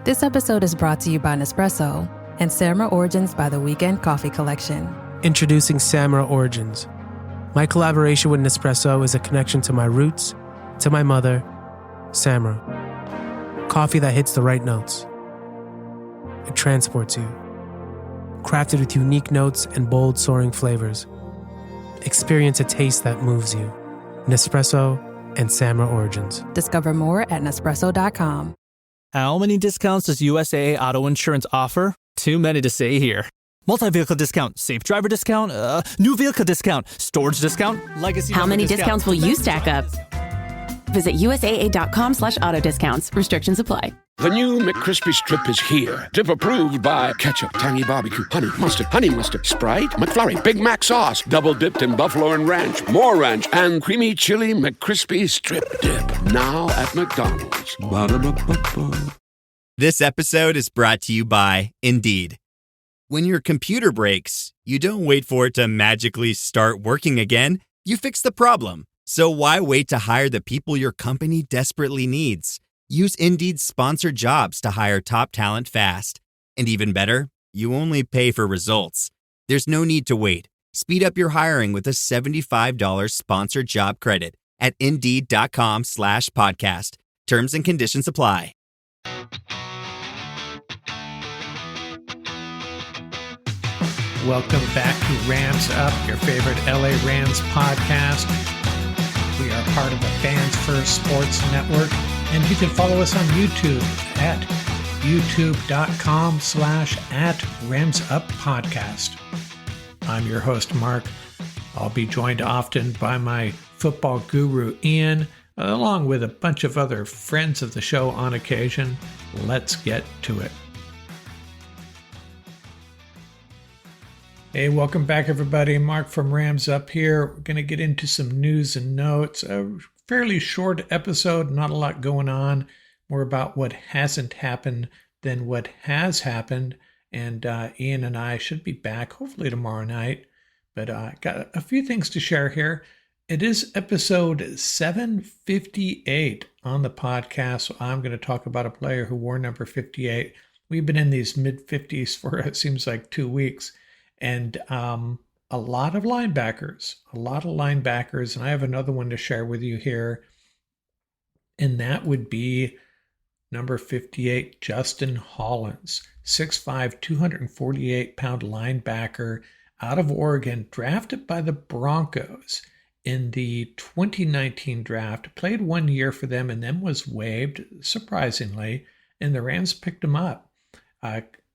This episode is brought to you by Nespresso and Samra Origins by the Weekend Coffee Collection. Introducing Samra Origins. My collaboration with Nespresso is a connection to my roots, to my mother, Samra. Coffee that hits the right notes. It transports you. Crafted with unique notes and bold soaring flavors. Experience a taste that moves you. Nespresso and Samra Origins. Discover more at Nespresso.com. How many discounts does USAA Auto Insurance offer? Too many to say here. Multi-vehicle discount, safe driver discount, new vehicle discount, storage discount, legacy. How many discounts will you stack up? Visit USAA.com/auto discounts. Restrictions apply. The new McCrispy Strip is here. Dip approved by ketchup, tangy barbecue, honey mustard, Sprite, McFlurry, Big Mac sauce, double dipped in buffalo and ranch, more ranch, and creamy chili McCrispy Strip Dip. Now at McDonald's. Ba-da-ba-ba-ba. This episode is brought to you by Indeed. When your computer breaks, you don't wait for it to magically start working again. You fix the problem. So why wait to hire the people your company desperately needs? Use Indeed's sponsored jobs to hire top talent fast. And even better, you only pay for results. There's no need to wait. Speed up your hiring with a $75 sponsored job credit at Indeed.com/podcast. Terms and conditions apply. Welcome back to Rams Up, your favorite LA Rams podcast. We are part of the Fans First Sports Network, and you can follow us on YouTube at youtube.com/@RamsUpPodcast. I'm your host, Mark. I'll be joined often by my football guru, Ian, along with a bunch of other friends of the show on occasion. Let's get to it. Hey, welcome back, everybody. Mark from Rams Up here. We're going to get into some news and notes. A fairly short episode, not a lot going on. More about what hasn't happened than what has happened. And Ian and I should be back hopefully tomorrow night. But I got a few things to share here. It is episode 758 on the podcast. So I'm going to talk about a player who wore number 58. We've been in these mid-50s for, it seems like, 2 weeks. And a lot of linebackers. And I have another one to share with you here. And that would be number 58, Justin Hollins, 6'5", 248-pound linebacker out of Oregon, drafted by the Broncos in the 2019 draft. Played 1 year for them and then was waived, surprisingly, and the Rams picked him up.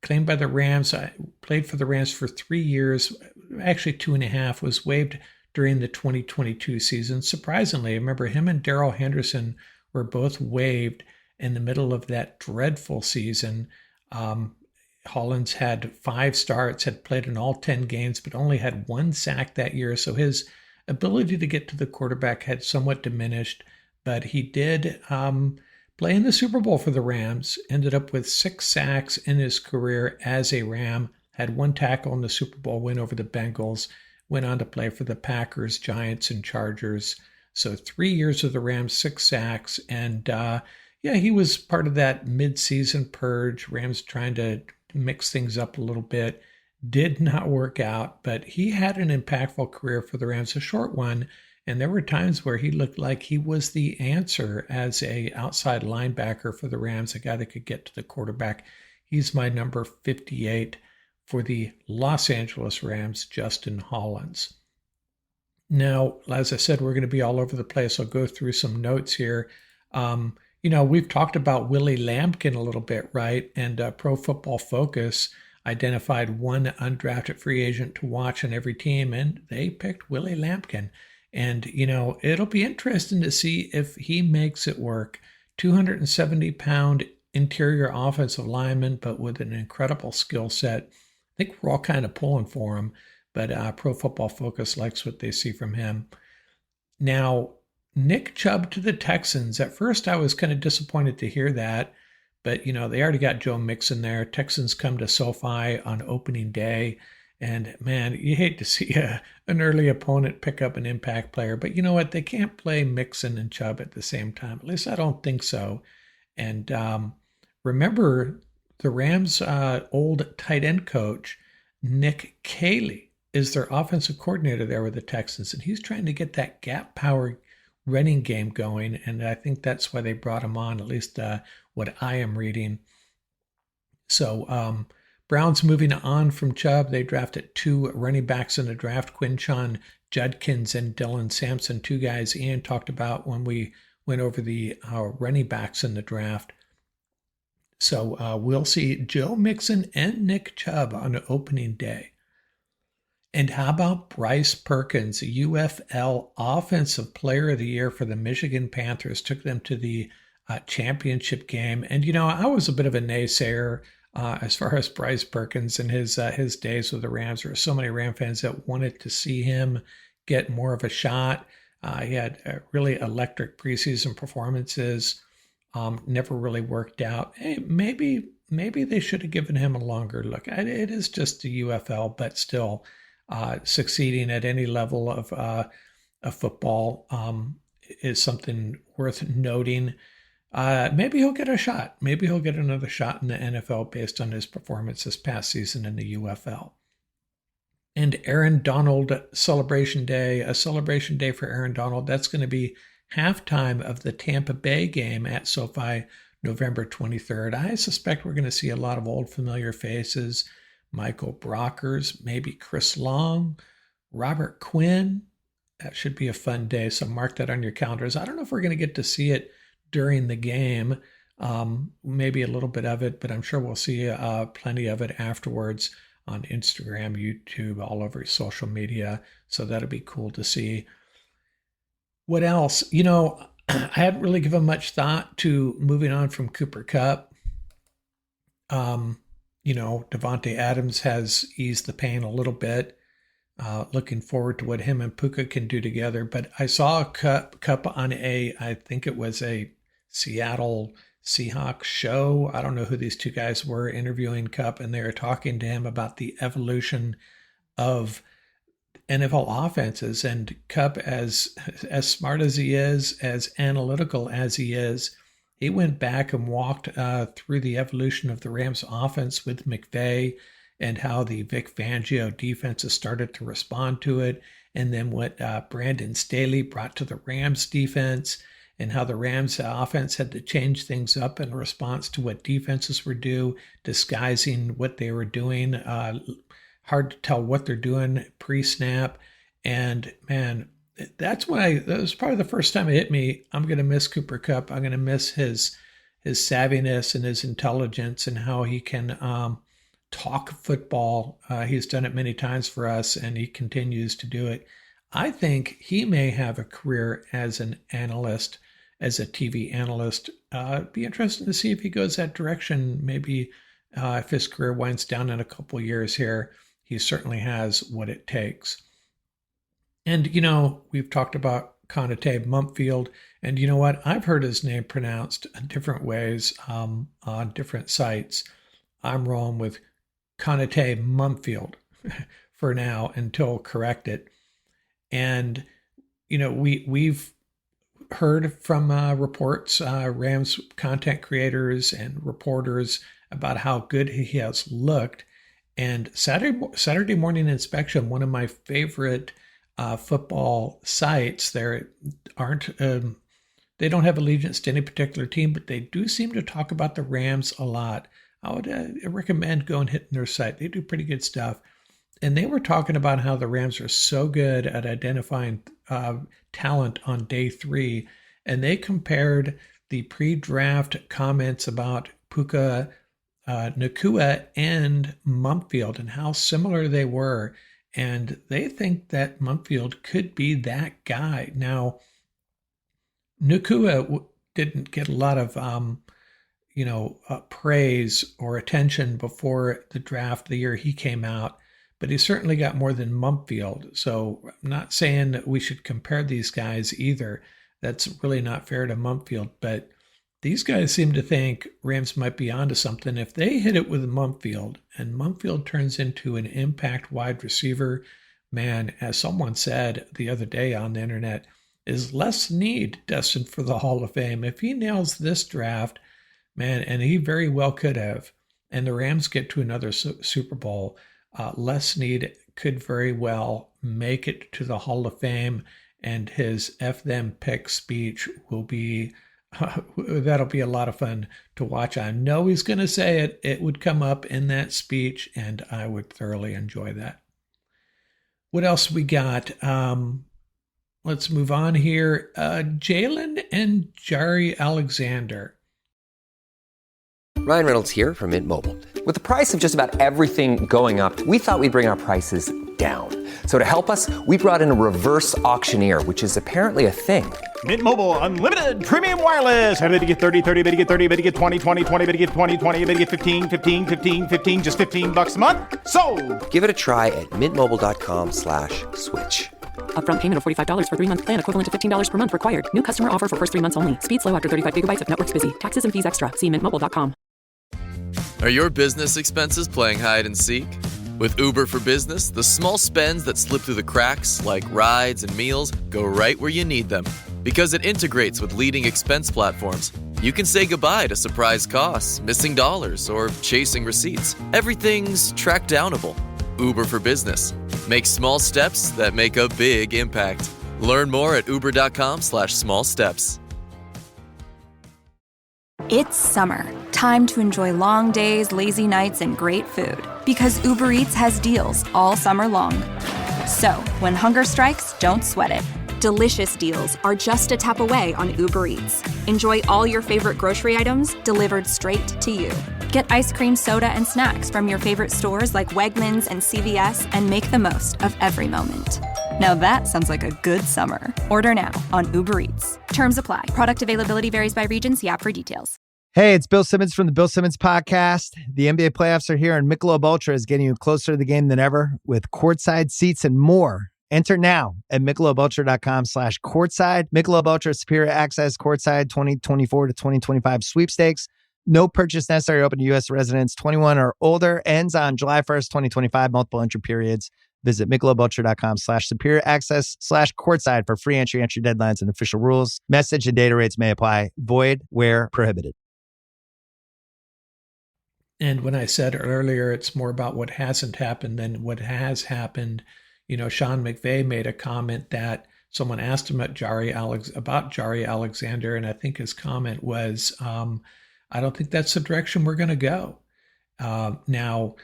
Claimed by the Rams, played for the Rams for 3 years, actually 2.5, was waived during the 2022 season. Surprisingly, I remember him and Darrell Henderson were both waived in the middle of that dreadful season. Hollins had 5 starts, had played in all 10 games, but only had 1 sack that year. So his ability to get to the quarterback had somewhat diminished, but he did play in the Super Bowl for the Rams, ended up with 6 sacks in his career as a Ram, had 1 tackle in the Super Bowl win over the Bengals, went on to play for the Packers, Giants, and Chargers. So 3 years of the Rams, 6 sacks, and he was part of that mid-season purge. Rams trying to mix things up a little bit. Did not work out, but he had an impactful career for the Rams, a short one. And there were times where he looked like he was the answer as a outside linebacker for the Rams, a guy that could get to the quarterback. He's my number 58 for the Los Angeles Rams, Justin Hollins. Now, as I said, we're going to be all over the place. I'll go through some notes here. We've talked about Willie Lampkin a little bit, right? And Pro Football Focus identified one undrafted free agent to watch on every team, and they picked Willie Lampkin. And, it'll be interesting to see if he makes it work. 270-pound interior offensive lineman, but with an incredible skill set. I think we're all kind of pulling for him, but Pro Football Focus likes what they see from him. Now, Nick Chubb to the Texans. At first, I was kind of disappointed to hear that, but, they already got Joe Mixon there. Texans come to SoFi on opening day. And, man, you hate to see an early opponent pick up an impact player. But you know what? They can't play Mixon and Chubb at the same time. At least I don't think so. And remember the Rams' old tight end coach, Nick Caley, is their offensive coordinator there with the Texans, and he's trying to get that gap power running game going, and I think that's why they brought him on, at least what I am reading. So Browns moving on from Chubb. They drafted 2 running backs in the draft, Quinshon Judkins and Dylan Sampson, 2 guys Ian talked about when we went over the running backs in the draft. So we'll see Joe Mixon and Nick Chubb on opening day. And how about Bryce Perkins, UFL Offensive Player of the Year for the Michigan Panthers, took them to the championship game. And, you know, I was a bit of a naysayer as far as Bryce Perkins and his days with the Rams. There were so many Ram fans that wanted to see him get more of a shot. He had really electric preseason performances. Never really worked out. Hey, maybe they should have given him a longer look. It is just the UFL, but still succeeding at any level of football is something worth noting. Maybe he'll get a shot. Maybe he'll get another shot in the NFL based on his performance this past season in the UFL. And Aaron Donald celebration day, a celebration day for Aaron Donald. That's going to be halftime of the Tampa Bay game at SoFi, November 23rd. I suspect we're going to see a lot of old familiar faces. Michael Brockers, maybe Chris Long, Robert Quinn. That should be a fun day, so mark that on your calendars. I don't know if we're going to get to see it during the game, maybe a little bit of it, but I'm sure we'll see plenty of it afterwards on Instagram, YouTube, all over social media, so that'll be cool to see. What else? You know, I hadn't really given much thought to moving on from Cooper Kupp. You know, Devontae Adams has eased the pain a little bit. Looking forward to what him and Puka can do together. But I saw Kupp on I think it was a Seattle Seahawks show. I don't know who these 2 guys were interviewing Kupp, and they were talking to him about the evolution of NFL offenses. And Kupp, as smart as he is, as analytical as he is, he went back and walked through the evolution of the Rams offense with McVay and how the Vic Fangio defenses started to respond to it, and then what Brandon Staley brought to the Rams defense, and how the Rams offense had to change things up in response to what defenses were disguising what they were doing. Hard to tell what they're doing pre-snap. And man, that was probably the first time it hit me. I'm going to miss Cooper Kupp. I'm going to miss his savviness and his intelligence and how he can talk football. He's done it many times for us, and he continues to do it. I think he may have a career as an analyst, as a TV analyst. Be interesting to see if he goes that direction. Maybe if his career winds down in a couple years here, he certainly has what it takes. And, you know, we've talked about Konate Mumpfield, and you know what? I've heard his name pronounced in different ways on different sites. I'm rolling with Konate Mumpfield for now until corrected. And, you know, we've heard from reports, Rams content creators and reporters about how good he has looked. And Saturday Morning Inspection, one of my favorite football sites, they don't have allegiance to any particular team, but they do seem to talk about the Rams a lot. I would recommend going hitting their site. They do pretty good stuff. And they were talking about how the Rams are so good at identifying talent on day 3. And they compared the pre-draft comments about Puka Nacua and Mumpfield and how similar they were. And they think that Mumpfield could be that guy. Now, Nacua didn't get a lot of praise or attention before the draft the year he came out, but he certainly got more than Mumpfield. So I'm not saying that we should compare these guys either. That's really not fair to Mumpfield, but these guys seem to think Rams might be onto something. If they hit it with Mumpfield and Mumpfield turns into an impact wide receiver, man, as someone said the other day on the internet, is Les Snead destined for the Hall of Fame? If he nails this draft, Man, and he very well could have. And the Rams get to another Super Bowl. Les Snead could very well make it to the Hall of Fame, and his F them pick speech will be, that'll be a lot of fun to watch. I know he's going to say it. It would come up in that speech, and I would thoroughly enjoy that. What else we got? Let's move on here. Jalen and Jari Alexander. Ryan Reynolds here from Mint Mobile. With the price of just about everything going up, we thought we'd bring our prices down. So to help us, we brought in a reverse auctioneer, which is apparently a thing. Mint Mobile Unlimited Premium Wireless. How to get 30, 30, bit to get 30, bit to get 20, 20, 20, bit to get 20, 20, bit to get 15, 15, 15, 15, just $15 a month? Sold! Give it a try at mintmobile.com/switch. Upfront payment of $45 for 3-month plan, equivalent to $15 per month required. New customer offer for first 3 months only. Speed slow after 35 gigabytes if network's busy. Taxes and fees extra. See mintmobile.com. Are your business expenses playing hide and seek? With Uber for Business, the small spends that slip through the cracks, like rides and meals, go right where you need them. Because it integrates with leading expense platforms, you can say goodbye to surprise costs, missing dollars, or chasing receipts. Everything's track downable. Uber for Business. Make small steps that make a big impact. Learn more at uber.com/small steps. It's summer. Time to enjoy long days, lazy nights, and great food. Because Uber Eats has deals all summer long. So, when hunger strikes, don't sweat it. Delicious deals are just a tap away on Uber Eats. Enjoy all your favorite grocery items delivered straight to you. Get ice cream, soda, and snacks from your favorite stores like Wegmans and CVS and make the most of every moment. Now that sounds like a good summer. Order now on Uber Eats. Terms apply. Product availability varies by region. See app for details. Hey, it's Bill Simmons from the Bill Simmons Podcast. The NBA playoffs are here, and Michelob Ultra is getting you closer to the game than ever with courtside seats and more. Enter now at MichelobUltra.com/courtside. Michelob Ultra Superior Access Courtside 2024 to 2025 sweepstakes. No purchase necessary. Open to U.S. residents 21 or older. Ends on July 1st, 2025. Multiple entry periods. Visit MichelobUltra.com/superior access/courtside for free entry deadlines, and official rules. Message and data rates may apply. Void where prohibited. And when I said earlier, it's more about what hasn't happened than what has happened. You know, Sean McVay made a comment that someone asked him about Jari Alexander, and I think his comment was, I don't think that's the direction we're going to go. Now,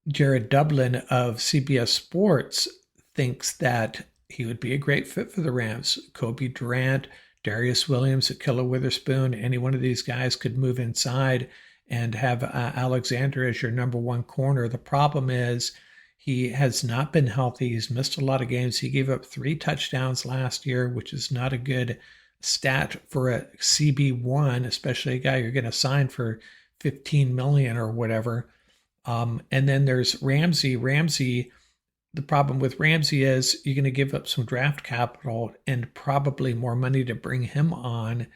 Jared Dublin of CBS Sports thinks that he would be a great fit for the Rams. Cobie, Durant, Darius Williams, Akilla Witherspoon, any one of these guys could move inside and have Alexander as your number one corner. The problem is he has not been healthy. He's missed a lot of games. He gave up 3 touchdowns last year, which is not a good stat for a CB1, especially a guy you're going to sign for $15 million or whatever. And then there's Ramsey. The problem with Ramsey is you're going to give up some draft capital and probably more money to bring him on.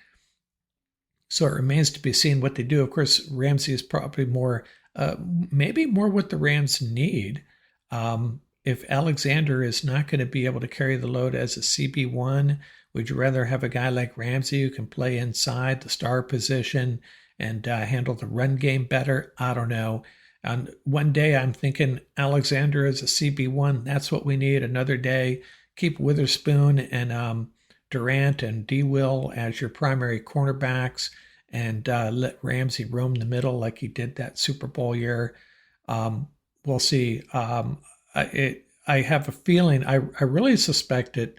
So it remains to be seen what they do. Of course, Ramsey is probably more, maybe more what the Rams need. If Alexander is not going to be able to carry the load as a CB1, would you rather have a guy like Ramsey who can play inside the star position and handle the run game better? I don't know. And one day I'm thinking Alexander is a CB1. That's what we need. Another day, keep Witherspoon and Durant and D. Will as your primary cornerbacks and let Ramsey roam the middle like he did that Super Bowl year. We'll see. I have a feeling, I really suspect it,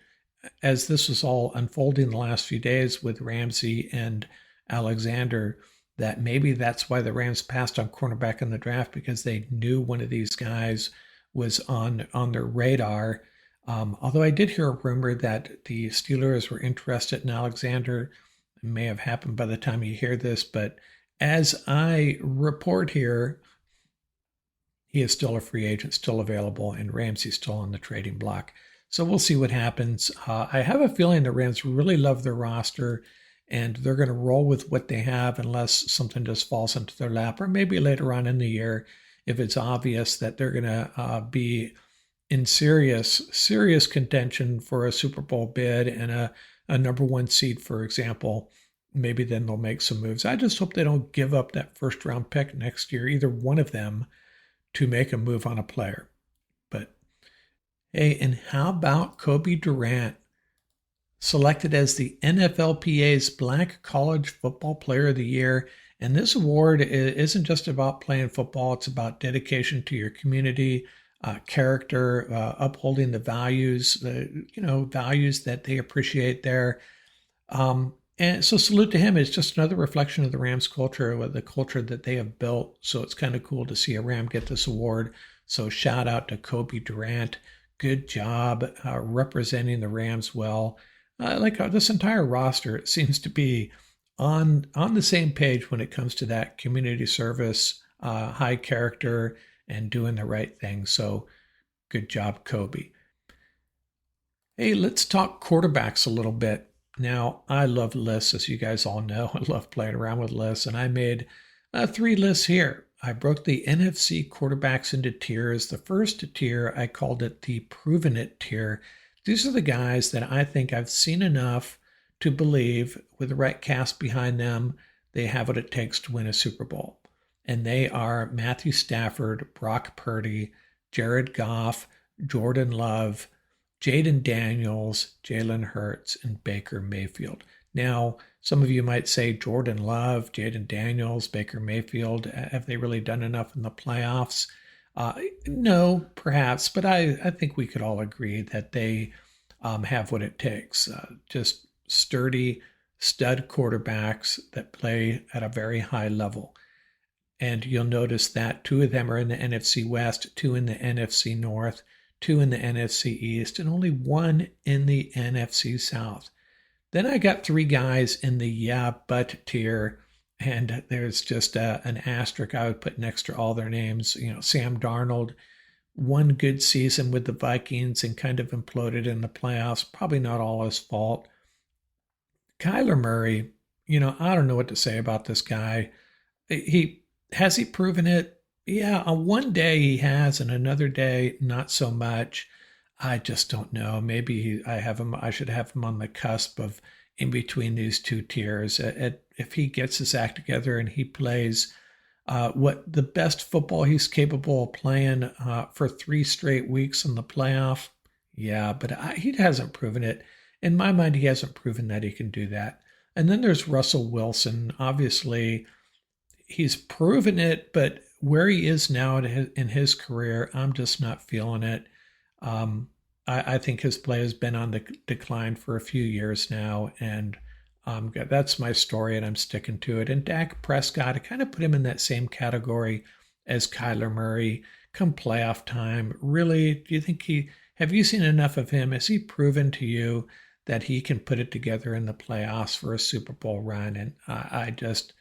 as this was all unfolding the last few days with Ramsey and Alexander, that maybe that's why the Rams passed on cornerback in the draft, because they knew one of these guys was on their radar. Although I did hear a rumor that the Steelers were interested in Alexander. It may have happened by the time you hear this, but as I report here, he is still a free agent, still available, and Ramsey's still on the trading block. So we'll see what happens. I have a feeling the Rams really love their roster, and they're going to roll with what they have unless something just falls into their lap, or maybe later on in the year, if it's obvious that they're going to be in serious contention for a Super Bowl bid and a number one seed, for example, maybe then they'll make some moves. I just hope they don't give up that first round pick next year, either one of them, to make a move on a player. But hey, and how about Cobie Durant, selected as the NFLPA's Black College Football Player of the Year? And this award isn't just about playing football. It's about dedication to your community, character, upholding the values, values that they appreciate there. And so salute to him. It's just another reflection of the Rams culture, the culture that they have built. So it's kind of cool to see a Ram get this award. So shout out to Cobie Durant. Good job representing the Rams well. Like this entire roster seems to be on the same page when it comes to that community service, high character, and doing the right thing. So good job, Cobie. Hey, let's talk quarterbacks a little bit. Now, I love lists, as you guys all know. I love playing around with lists, and I made 3 lists here. I broke the NFC quarterbacks into tiers. The first tier, I called it the Proven It tier. These are the guys that I think I've seen enough to believe, with the right cast behind them, they have what it takes to win a Super Bowl. And they are Matthew Stafford, Brock Purdy, Jared Goff, Jordan Love, Jaden Daniels, Jalen Hurts, and Baker Mayfield. Now, some of you might say Jordan Love, Jaden Daniels, Baker Mayfield, have they really done enough in the playoffs? No, perhaps, but I think we could all agree that they have what it takes. Just sturdy, stud quarterbacks that play at a very high level. And you'll notice that 2 of them are in the NFC West, 2 in the NFC North, 2 in the NFC East, and only 1 in the NFC South. Then I got 3 guys in the yeah, but tier, and there's just an asterisk I would put next to all their names. Sam Darnold, 1 good season with the Vikings and kind of imploded in the playoffs. Probably not all his fault. Kyler Murray, I don't know what to say about this guy. Has he proven it? Yeah, on one day he has, and another day not so much. I just don't know. Maybe I should have him on the cusp of in between these 2 tiers. If he gets his act together and he plays what the best football he's capable of playing for 3 straight weeks in the playoff, yeah, but he hasn't proven it. In my mind, he hasn't proven that he can do that. And then there's Russell Wilson. Obviously, he's proven it, but where he is now in his career, I'm just not feeling it. I think his play has been on the decline for a few years now, and that's my story, and I'm sticking to it. And Dak Prescott, I kind of put him in that same category as Kyler Murray. Come playoff time, really, do you think have you seen enough of him? Has he proven to you that he can put it together in the playoffs for a Super Bowl run? And I just,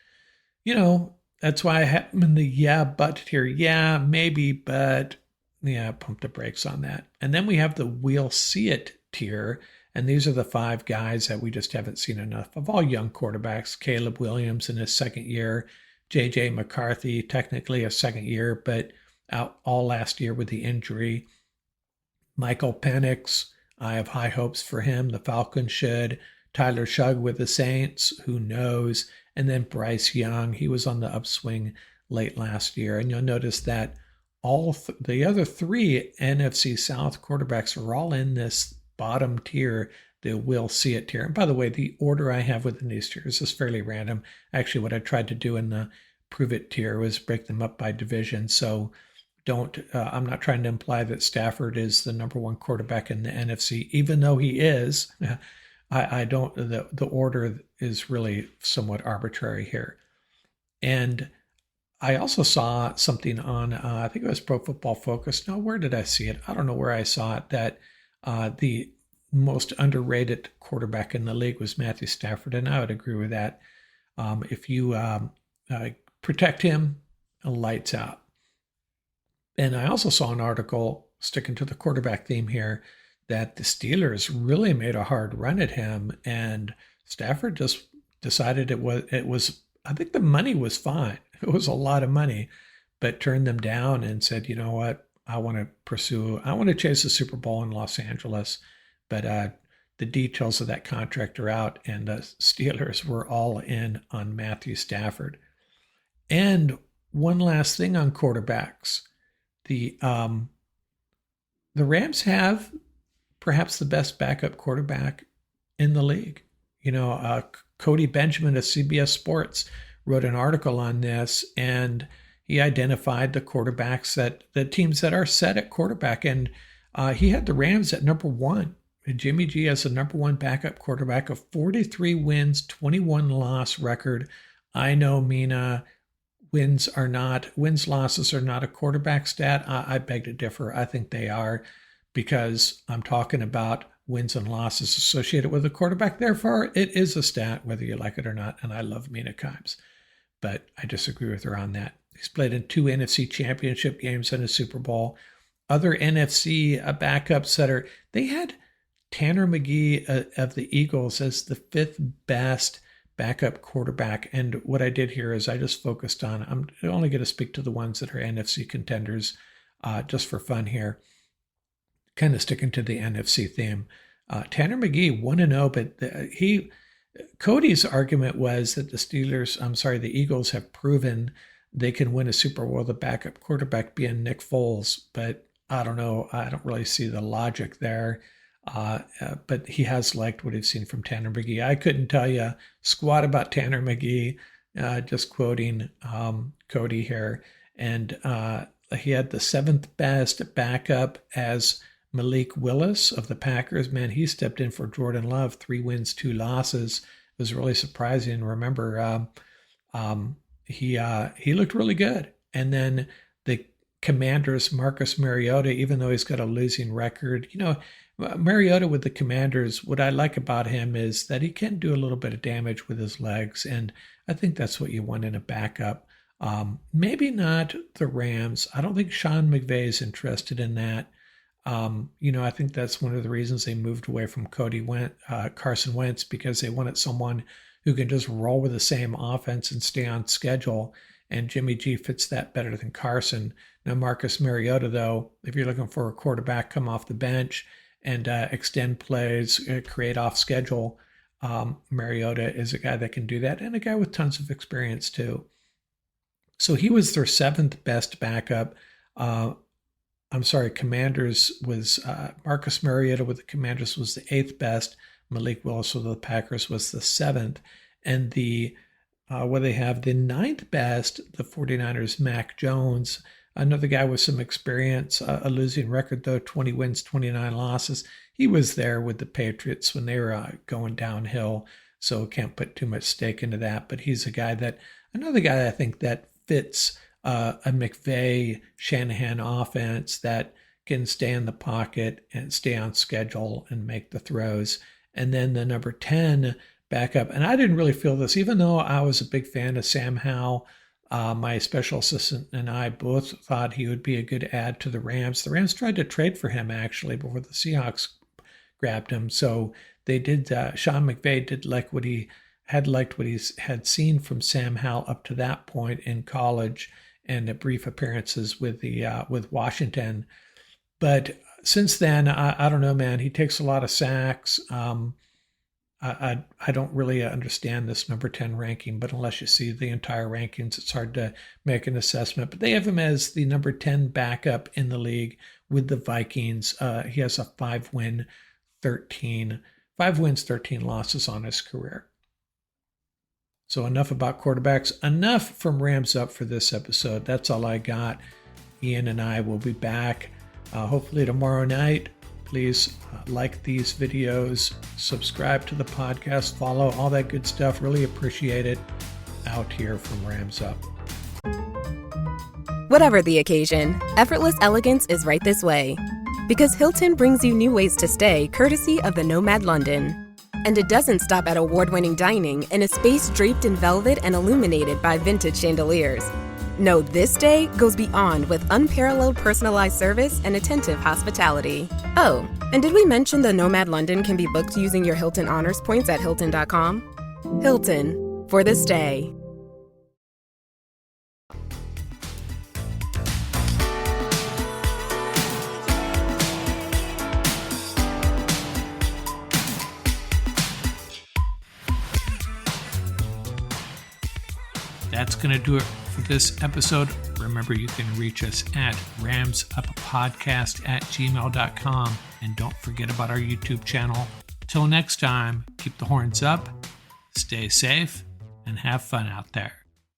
that's why I have him in the yeah, but tier. Yeah, maybe, but yeah, pump the brakes on that. And then we have the we'll see it tier. And these are the 5 guys that we just haven't seen enough of. All young quarterbacks. Caleb Williams in his second year. J.J. McCarthy, technically a second year, but out all last year with the injury. Michael Penix, I have high hopes for him. The Falcons should. Tyler Shugg with the Saints, who knows? And then Bryce Young, he was on the upswing late last year. And you'll notice that all the other 3 NFC South quarterbacks are all in this bottom tier, the we'll see it tier. And by the way, the order I have within these tiers is fairly random. Actually, what I tried to do in the prove it tier was break them up by division. So I'm not trying to imply that Stafford is the number 1 quarterback in the NFC, even though he is. I don't, the order is really somewhat arbitrary here. And I also saw something on, I think it was Pro Football Focus. No, where did I see it? I don't know where I saw it, that the most underrated quarterback in the league was Matthew Stafford. And I would agree with that. If you protect him, lights out. And I also saw an article, sticking to the quarterback theme here, that the Steelers really made a hard run at him, and Stafford just decided it was I think the money was fine. It was a lot of money, but turned them down and said, you know what, I want to chase the Super Bowl in Los Angeles. But the details of that contract are out, and the Steelers were all in on Matthew Stafford. And one last thing on quarterbacks. The Rams have perhaps the best backup quarterback in the league. Cody Benjamin of CBS Sports wrote an article on this, and he identified the quarterbacks the teams that are set at quarterback. And he had the Rams at number one. Jimmy G has a number one backup quarterback of 43 wins, 21 loss record. I know, Mina, wins, losses are not a quarterback stat. I beg to differ. I think they are, because I'm talking about wins and losses associated with a quarterback. Therefore, it is a stat, whether you like it or not. And I love Mina Kimes, but I disagree with her on that. He's played in 2 NFC championship games and a Super Bowl. Other NFC backups they had Tanner McGee of the Eagles as the 5th best backup quarterback. And what I did here is I just focused on, I'm only going to speak to the ones that are NFC contenders just for fun here, kind of sticking to the NFC theme. Tanner McGee 1-0, but Cody's argument was that the Eagles have proven they can win a Super Bowl with a backup quarterback being Nick Foles, but I don't know. I don't really see the logic there. But he has liked what he's seen from Tanner McGee. I couldn't tell you squat about Tanner McGee, just quoting Cody here. And he had the 7th best backup as Malik Willis of the Packers. Man, he stepped in for Jordan Love, 3 wins, 2 losses. It was really surprising. Remember, he looked really good. And then the Commanders, Marcus Mariota, even though he's got a losing record, Mariota with the Commanders, what I like about him is that he can do a little bit of damage with his legs, and I think that's what you want in a backup. Maybe not the Rams. I don't think Sean McVay is interested in that. I think that's one of the reasons they moved away from Carson Wentz, because they wanted someone who can just roll with the same offense and stay on schedule, and Jimmy G fits that better than Carson. Now, Marcus Mariota, though, if you're looking for a quarterback come off the bench and extend plays, create off schedule, Mariota is a guy that can do that, and a guy with tons of experience too. So he was their 7th best backup. Commanders was Marcus Mariota with the Commanders was the 8th best. Malik Willis with the Packers was the 7th. And they have the 9th best, the 49ers, Mac Jones, another guy with some experience, a losing record though, 20 wins, 29 losses. He was there with the Patriots when they were going downhill, so can't put too much stake into that. But he's another guy I think that fits a McVay Shanahan offense that can stay in the pocket and stay on schedule and make the throws. And then the number 10 backup, and I didn't really feel this, even though I was a big fan of Sam Howell. My special assistant and I both thought he would be a good add to the Rams. The Rams tried to trade for him actually before the Seahawks grabbed him. So they did. Sean McVay did like what he had seen from Sam Howell up to that point in college and the brief appearances with Washington. But since then, I don't know, man. He takes a lot of sacks. I don't really understand this number 10 ranking, but unless you see the entire rankings, it's hard to make an assessment. But they have him as the number 10 backup in the league with the Vikings. He has a 5 wins, 13 losses on his career. So enough about quarterbacks. Enough from Rams Up for this episode. That's all I got. Ian and I will be back hopefully tomorrow night. Please like these videos, subscribe to the podcast, follow, all that good stuff. Really appreciate it. Out here from Rams Up. Whatever the occasion, effortless elegance is right this way. Because Hilton brings you new ways to stay courtesy of the Nomad London. And it doesn't stop at award-winning dining in a space draped in velvet and illuminated by vintage chandeliers. No, this day goes beyond with unparalleled personalized service and attentive hospitality. Oh, and did we mention the Nomad London can be booked using your Hilton Honors points at Hilton.com? Hilton, for the stay. That's going to do it for this episode. Remember, you can reach us at ramsuppodcast@gmail.com. And don't forget about our YouTube channel. Till next time, keep the horns up, stay safe, and have fun out there.